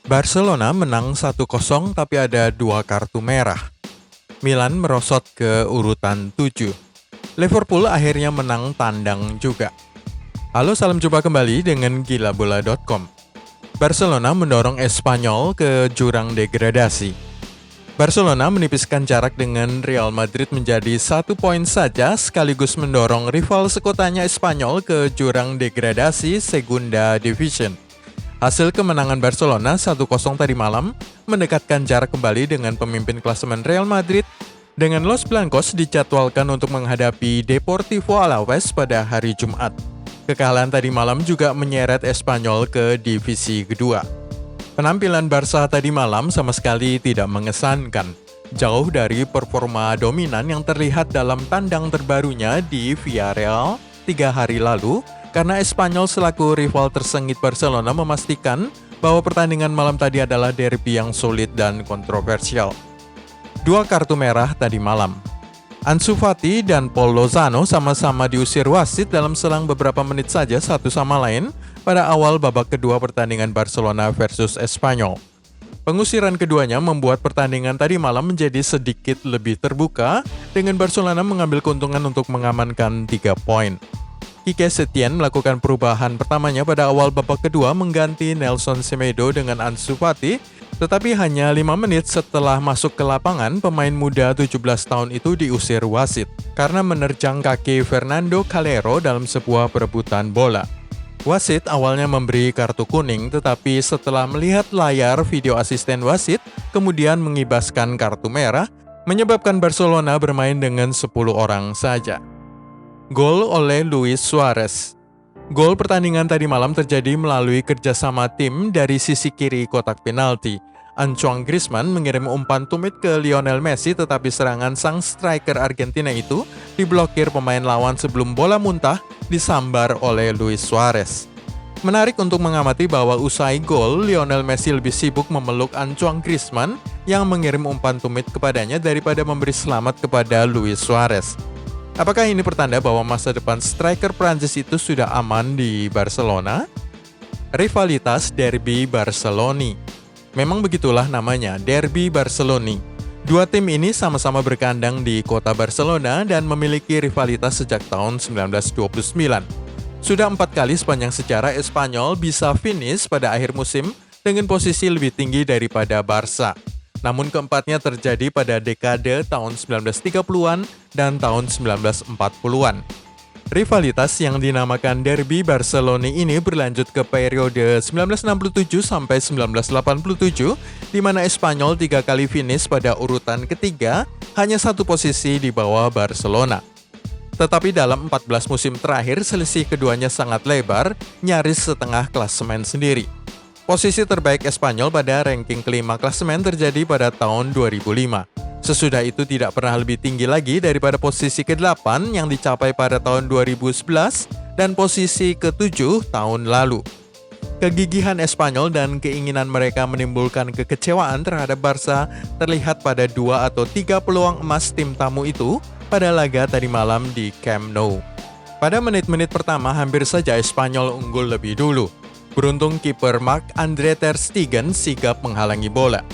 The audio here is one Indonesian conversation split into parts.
Barcelona menang 1-0 tapi ada 2 kartu merah. Milan merosot ke urutan 7. Liverpool akhirnya menang tandang juga. Halo, salam jumpa kembali dengan gilabola.com. Barcelona mendorong Espanyol ke jurang degradasi. Barcelona menipiskan jarak dengan Real Madrid menjadi 1 poin saja sekaligus mendorong rival sekotanya Espanyol ke jurang degradasi Segunda Division. Hasil kemenangan Barcelona 1-0 tadi malam mendekatkan jarak kembali dengan pemimpin klasemen Real Madrid dengan Los Blancos dijadwalkan untuk menghadapi Deportivo Alaves pada hari Jumat. Kekalahan tadi malam juga menyeret Espanyol ke divisi kedua. Penampilan Barca tadi malam sama sekali tidak mengesankan. Jauh dari performa dominan yang terlihat dalam tandang terbarunya di Villarreal 3 hari lalu, karena Espanyol selaku rival tersengit Barcelona memastikan bahwa pertandingan malam tadi adalah derby yang sulit dan kontroversial. 2 kartu merah tadi malam. Ansu Fati dan Paul Lozano sama-sama diusir wasit dalam selang beberapa menit saja satu sama lain pada awal babak kedua pertandingan Barcelona versus Espanyol. Pengusiran keduanya membuat pertandingan tadi malam menjadi sedikit lebih terbuka dengan Barcelona mengambil keuntungan untuk mengamankan 3 poin. Quique Setién melakukan perubahan pertamanya pada awal babak kedua mengganti Nelson Semedo dengan Ansu Fati, tetapi hanya 5 menit setelah masuk ke lapangan, pemain muda 17 tahun itu diusir wasit karena menerjang kaki Fernando Calero dalam sebuah perebutan bola. Wasit awalnya memberi kartu kuning, tetapi setelah melihat layar video asisten wasit, kemudian mengibaskan kartu merah, menyebabkan Barcelona bermain dengan 10 orang saja. Gol oleh Luis Suarez. Gol pertandingan tadi malam terjadi melalui kerjasama tim dari sisi kiri kotak penalti. Antoine Griezmann mengirim umpan tumit ke Lionel Messi, tetapi serangan sang striker Argentina itu diblokir pemain lawan sebelum bola muntah disambar oleh Luis Suarez. Menarik untuk mengamati bahwa usai gol, Lionel Messi lebih sibuk memeluk Antoine Griezmann yang mengirim umpan tumit kepadanya daripada memberi selamat kepada Luis Suarez. Apakah ini pertanda bahwa masa depan striker Prancis itu sudah aman di Barcelona? Rivalitas Derby Barcelona. Memang begitulah namanya, Derby Barcelona. 2 tim ini sama-sama berkandang di kota Barcelona dan memiliki rivalitas sejak tahun 1929. Sudah 4 kali sepanjang sejarah Espanyol bisa finish pada akhir musim dengan posisi lebih tinggi daripada Barca. Namun keempatnya terjadi pada dekade tahun 1930-an dan tahun 1940-an. Rivalitas yang dinamakan Derby Barcelona ini berlanjut ke periode 1967 sampai 1987, di mana Espanyol 3 kali finish pada urutan ketiga, hanya 1 posisi di bawah Barcelona. Tetapi dalam 14 musim terakhir, selisih keduanya sangat lebar, nyaris setengah klasemen sendiri. Posisi terbaik Espanyol pada ranking kelima klasemen terjadi pada tahun 2005. Sesudah itu tidak pernah lebih tinggi lagi daripada posisi ke-8 yang dicapai pada tahun 2011 dan posisi ke-7 tahun lalu. Kegigihan Espanyol dan keinginan mereka menimbulkan kekecewaan terhadap Barca terlihat pada 2 atau 3 peluang emas tim tamu itu pada laga tadi malam di Camp Nou. Pada menit-menit pertama hampir saja Espanyol unggul lebih dulu. Beruntung kiper Marc-André ter Stegen sigap menghalangi bola.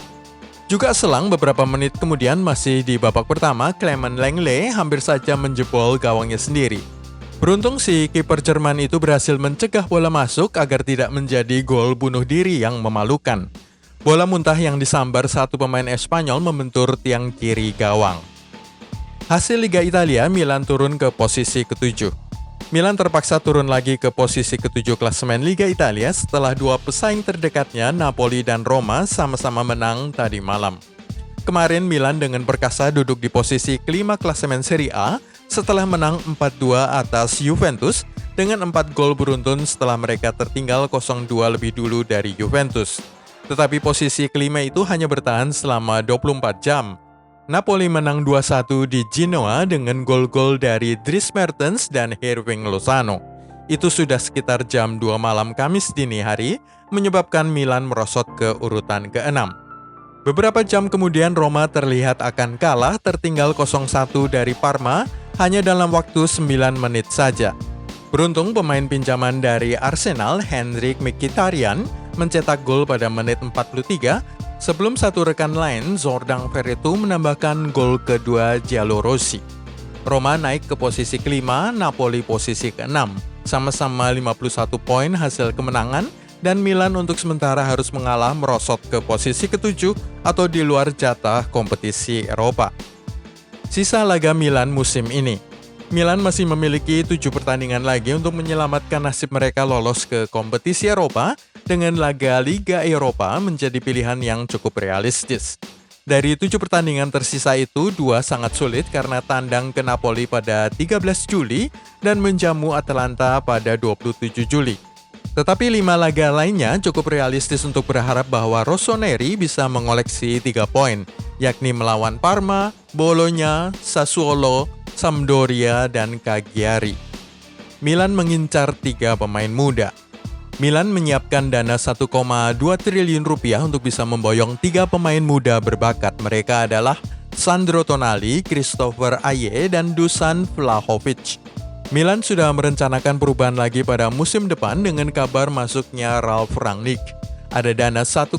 Juga selang beberapa menit kemudian masih di babak pertama, Clement Lenglet hampir saja menjebol gawangnya sendiri. Beruntung si kiper Jerman itu berhasil mencegah bola masuk agar tidak menjadi gol bunuh diri yang memalukan. Bola muntah yang disambar satu pemain Espanyol membentur tiang kiri gawang. Hasil Liga Italia, Milan turun ke posisi ke-7. Milan terpaksa turun lagi ke posisi ke-7 klasemen Liga Italia setelah 2 pesaing terdekatnya, Napoli dan Roma, sama-sama menang tadi malam. Kemarin Milan dengan perkasa duduk di posisi kelima klasemen Serie A setelah menang 4-2 atas Juventus dengan 4 gol beruntun setelah mereka tertinggal 0-2 lebih dulu dari Juventus. Tetapi posisi kelima itu hanya bertahan selama 24 jam. Napoli menang 2-1 di Genoa dengan gol-gol dari Dries Mertens dan Hirving Lozano. Itu sudah sekitar jam 2 malam Kamis dini hari, menyebabkan Milan merosot ke urutan ke-6. Beberapa jam kemudian Roma terlihat akan kalah tertinggal 0-1 dari Parma hanya dalam waktu 9 menit saja. Beruntung pemain pinjaman dari Arsenal, Henrikh Mkhitaryan, mencetak gol pada menit 43, sebelum satu rekan lain, Zordang Verretou, menambahkan gol kedua Giallorossi. Roma naik ke posisi kelima, Napoli posisi keenam. Sama-sama 51 poin hasil kemenangan, dan Milan untuk sementara harus mengalah merosot ke posisi ketujuh atau di luar jatah kompetisi Eropa. Sisa laga Milan musim ini. Milan masih memiliki 7 pertandingan lagi untuk menyelamatkan nasib mereka lolos ke kompetisi Eropa, dengan laga Liga Eropa menjadi pilihan yang cukup realistis. Dari 7 pertandingan tersisa itu, 2 sangat sulit karena tandang ke Napoli pada 13 Juli dan menjamu Atalanta pada 27 Juli. Tetapi 5 laga lainnya cukup realistis untuk berharap bahwa Rossoneri bisa mengoleksi 3 poin, yakni melawan Parma, Bologna, Sassuolo, Sampdoria, dan Cagliari. Milan mengincar 3 pemain muda. Milan menyiapkan dana 1,2 triliun rupiah untuk bisa memboyong 3 pemain muda berbakat. Mereka adalah Sandro Tonali, Christopher Aye, dan Dusan Vlahovic. Milan sudah merencanakan perubahan lagi pada musim depan dengan kabar masuknya Ralf Rangnick. Ada dana 1,2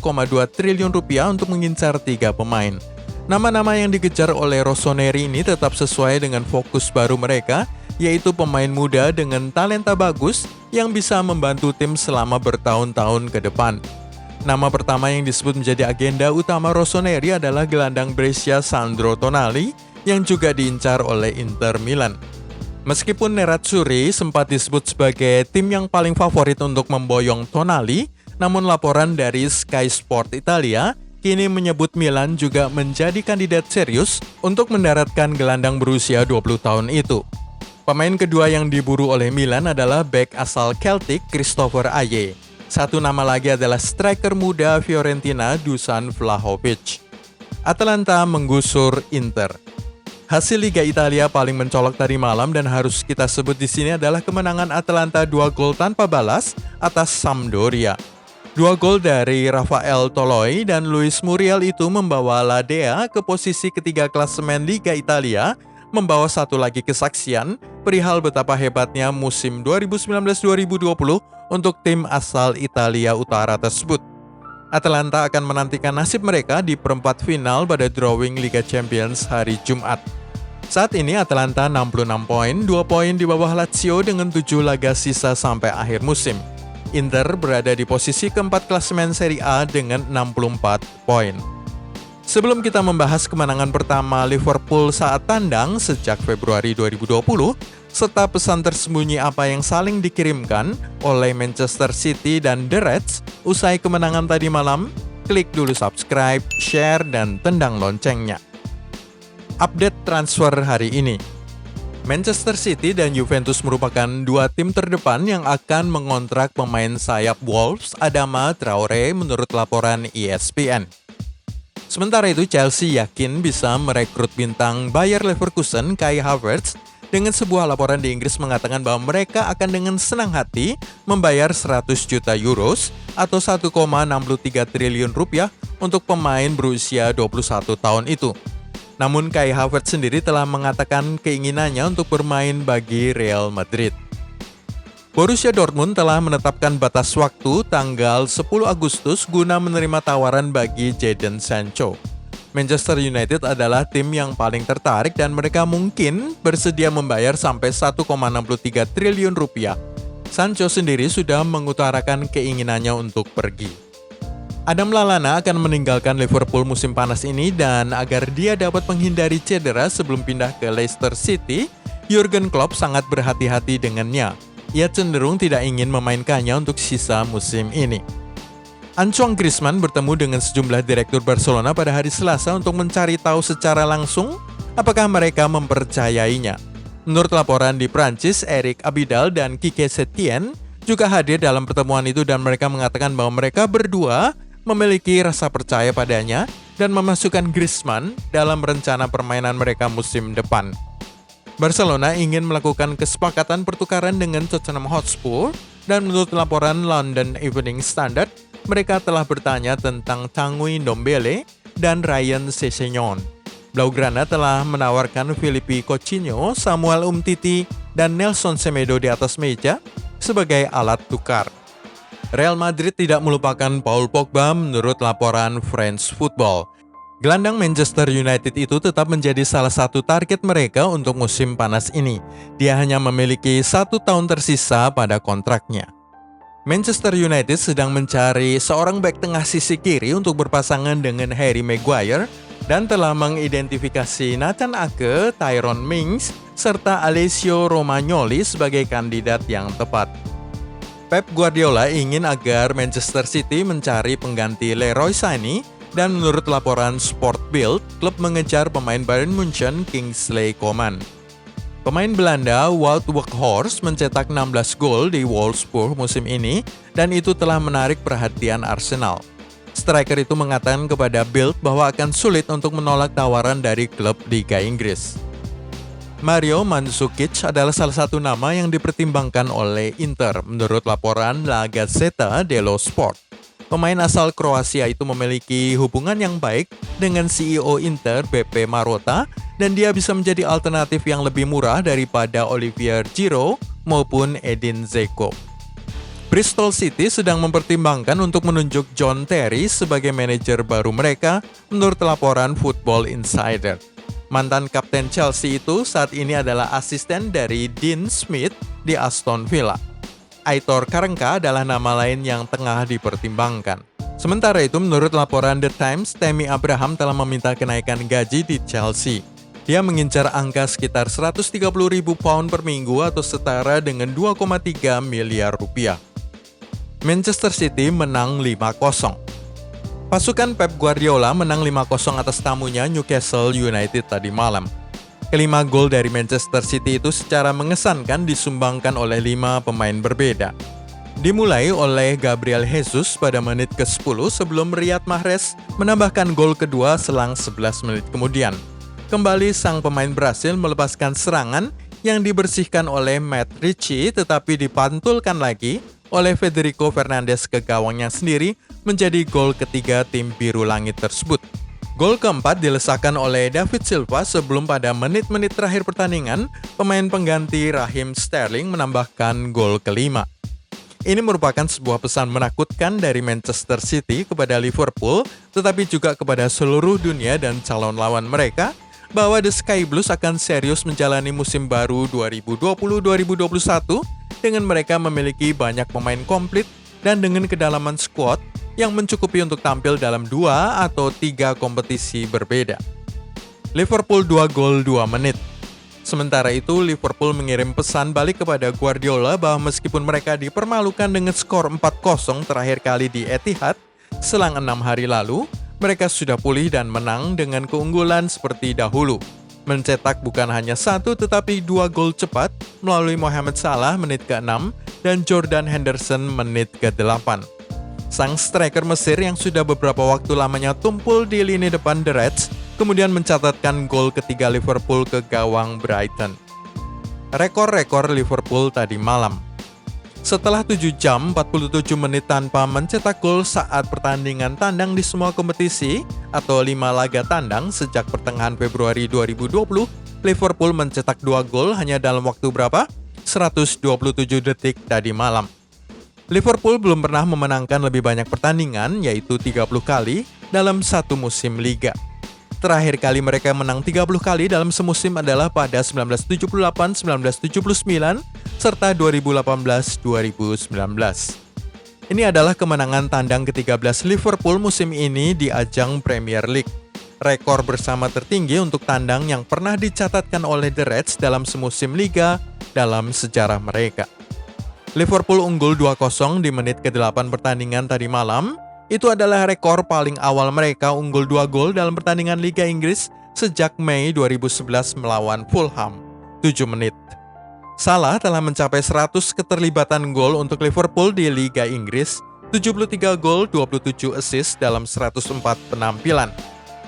triliun rupiah untuk mengincar 3 pemain. Nama-nama yang dikejar oleh Rossoneri ini tetap sesuai dengan fokus baru mereka, yaitu pemain muda dengan talenta bagus yang bisa membantu tim selama bertahun-tahun ke depan. Nama pertama yang disebut menjadi agenda utama Rossoneri adalah gelandang Brescia Sandro Tonali yang juga diincar oleh Inter Milan. Meskipun Nerazzurri sempat disebut sebagai tim yang paling favorit untuk memboyong Tonali, namun laporan dari Sky Sport Italia kini menyebut Milan juga menjadi kandidat serius untuk mendaratkan gelandang berusia 20 tahun itu. Pemain kedua yang diburu oleh Milan adalah bek asal Celtic Christopher Aye. Satu nama lagi adalah striker muda Fiorentina Dusan Vlahovic. Atalanta menggusur Inter. Hasil Liga Italia paling mencolok tadi malam dan harus kita sebut di sini adalah kemenangan Atalanta 2 gol tanpa balas atas Sampdoria. 2 gol dari Rafael Toloi dan Luis Muriel itu membawa La Dea ke posisi ketiga klasemen Liga Italia, membawa satu lagi kesaksian perihal betapa hebatnya musim 2019-2020 untuk tim asal Italia Utara tersebut. Atalanta akan menantikan nasib mereka di perempat final pada drawing Liga Champions hari Jumat. Saat ini Atalanta 66 poin, 2 poin di bawah Lazio dengan 7 laga sisa sampai akhir musim. Inter berada di posisi keempat klasemen Serie A dengan 64 poin. Sebelum kita membahas kemenangan pertama Liverpool saat tandang sejak Februari 2020, serta pesan tersembunyi apa yang saling dikirimkan oleh Manchester City dan The Reds usai kemenangan tadi malam, klik dulu subscribe, share, dan tendang loncengnya. Update transfer hari ini. Manchester City dan Juventus merupakan 2 tim terdepan yang akan mengontrak pemain sayap Wolves Adama Traore menurut laporan ESPN. Sementara itu Chelsea yakin bisa merekrut bintang Bayer Leverkusen Kai Havertz dengan sebuah laporan di Inggris mengatakan bahwa mereka akan dengan senang hati membayar 100 juta euros atau 1,63 triliun rupiah untuk pemain berusia 21 tahun itu. Namun Kai Havertz sendiri telah mengatakan keinginannya untuk bermain bagi Real Madrid. Borussia Dortmund telah menetapkan batas waktu tanggal 10 Agustus guna menerima tawaran bagi Jadon Sancho. Manchester United adalah tim yang paling tertarik dan mereka mungkin bersedia membayar sampai 1,63 triliun rupiah. Sancho sendiri sudah mengutarakan keinginannya untuk pergi. Adam Lallana akan meninggalkan Liverpool musim panas ini dan agar dia dapat menghindari cedera sebelum pindah ke Leicester City, Jurgen Klopp sangat berhati-hati dengannya. Ia cenderung tidak ingin memainkannya untuk sisa musim ini. Antoine Griezmann bertemu dengan sejumlah direktur Barcelona pada hari Selasa untuk mencari tahu secara langsung apakah mereka mempercayainya. Menurut laporan di Prancis, Eric Abidal dan Quique Setien juga hadir dalam pertemuan itu dan mereka mengatakan bahwa mereka berdua memiliki rasa percaya padanya dan memasukkan Griezmann dalam rencana permainan mereka musim depan. Barcelona ingin melakukan kesepakatan pertukaran dengan Tottenham Hotspur dan menurut laporan London Evening Standard, mereka telah bertanya tentang Tanguy Ndombele dan Ryan Sessegnon. Blaugrana telah menawarkan Philippe Coutinho, Samuel Umtiti, dan Nelson Semedo di atas meja sebagai alat tukar. Real Madrid tidak melupakan Paul Pogba menurut laporan France Football. Gelandang Manchester United itu tetap menjadi salah satu target mereka untuk musim panas ini. Dia hanya memiliki 1 tahun tersisa pada kontraknya. Manchester United sedang mencari seorang bek tengah sisi kiri untuk berpasangan dengan Harry Maguire dan telah mengidentifikasi Nathan Ake, Tyrone Mings, serta Alessio Romagnoli sebagai kandidat yang tepat. Pep Guardiola ingin agar Manchester City mencari pengganti Leroy Sané dan menurut laporan Sport Bild, klub mengejar pemain Bayern Munchen Kingsley Coman. Pemain Belanda Wout Weghorst mencetak 16 gol di Wolfsburg musim ini dan itu telah menarik perhatian Arsenal. Striker itu mengatakan kepada Bild bahwa akan sulit untuk menolak tawaran dari klub Liga Inggris. Mario Mandzukic adalah salah satu nama yang dipertimbangkan oleh Inter, menurut laporan La Gazzetta dello Sport. Pemain asal Kroasia itu memiliki hubungan yang baik dengan CEO Inter, Beppe Marotta, dan dia bisa menjadi alternatif yang lebih murah daripada Olivier Giroud maupun Edin Dzeko. Bristol City sedang mempertimbangkan untuk menunjuk John Terry sebagai manajer baru mereka, menurut laporan Football Insider. Mantan kapten Chelsea itu saat ini adalah asisten dari Dean Smith di Aston Villa. Aitor Karanka adalah nama lain yang tengah dipertimbangkan. Sementara itu, menurut laporan The Times, Tammy Abraham telah meminta kenaikan gaji di Chelsea. Dia mengincar angka sekitar 130.000 pound per minggu atau setara dengan 2,3 miliar rupiah. Manchester City menang 5-0. Pasukan Pep Guardiola menang 5-0 atas tamunya Newcastle United tadi malam. Kelima gol dari Manchester City itu secara mengesankan disumbangkan oleh 5 pemain berbeda. Dimulai oleh Gabriel Jesus pada menit ke-10 sebelum Riyad Mahrez menambahkan gol kedua selang 11 menit kemudian. Kembali sang pemain berhasil melepaskan serangan yang dibersihkan oleh Matt Ritchie tetapi dipantulkan lagi oleh Federico Fernandes ke gawangnya sendiri menjadi gol ketiga tim biru langit tersebut. Gol keempat dilesakan oleh David Silva sebelum pada menit-menit terakhir pertandingan, pemain pengganti Raheem Sterling menambahkan gol kelima. Ini merupakan sebuah pesan menakutkan dari Manchester City kepada Liverpool, tetapi juga kepada seluruh dunia dan calon lawan mereka, bahwa The Sky Blues akan serius menjalani musim baru 2020-2021 dengan mereka memiliki banyak pemain komplit dan dengan kedalaman skuad yang mencukupi untuk tampil dalam 2 atau 3 kompetisi berbeda. Liverpool 2 gol 2 menit. Sementara itu, Liverpool mengirim pesan balik kepada Guardiola bahwa meskipun mereka dipermalukan dengan skor 4-0 terakhir kali di Etihad selang 6 hari lalu, mereka sudah pulih dan menang dengan keunggulan seperti dahulu. Mencetak bukan hanya 1 tetapi 2 gol cepat melalui Mohamed Salah menit ke-6 dan Jordan Henderson menit ke-8. Sang striker Mesir yang sudah beberapa waktu lamanya tumpul di lini depan The Reds, kemudian mencatatkan gol ketiga Liverpool ke gawang Brighton. Rekor-rekor Liverpool tadi malam. Setelah 7 jam 47 menit tanpa mencetak gol saat pertandingan tandang di semua kompetisi atau 5 laga tandang sejak pertengahan Februari 2020, Liverpool mencetak 2 gol hanya dalam waktu berapa? 127 detik tadi malam. Liverpool belum pernah memenangkan lebih banyak pertandingan, yaitu 30 kali dalam satu musim liga. Terakhir kali mereka menang 30 kali dalam semusim adalah pada 1978-1979 serta 2018-2019. Ini adalah kemenangan tandang ke-13 Liverpool musim ini di ajang Premier League. Rekor bersama tertinggi untuk tandang yang pernah dicatatkan oleh The Reds dalam semusim liga dalam sejarah mereka. Liverpool unggul 2-0 di menit ke-8 pertandingan tadi malam. Itu adalah rekor paling awal mereka unggul 2 gol dalam pertandingan Liga Inggris sejak Mei 2011 melawan Fulham, 7 menit. Salah telah mencapai 100 keterlibatan gol untuk Liverpool di Liga Inggris, 73 gol, 27 assist dalam 104 penampilan.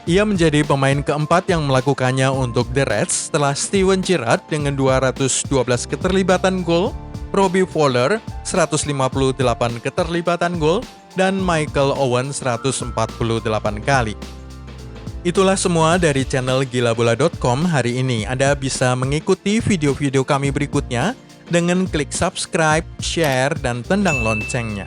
Ia menjadi pemain keempat yang melakukannya untuk The Reds setelah Steven Gerrard dengan 212 keterlibatan gol, Robbie Fowler 158 keterlibatan gol, dan Michael Owen 148 kali. Itulah semua dari channel gilabola.com hari ini. Anda bisa mengikuti video-video kami berikutnya dengan klik subscribe, share, dan tendang loncengnya.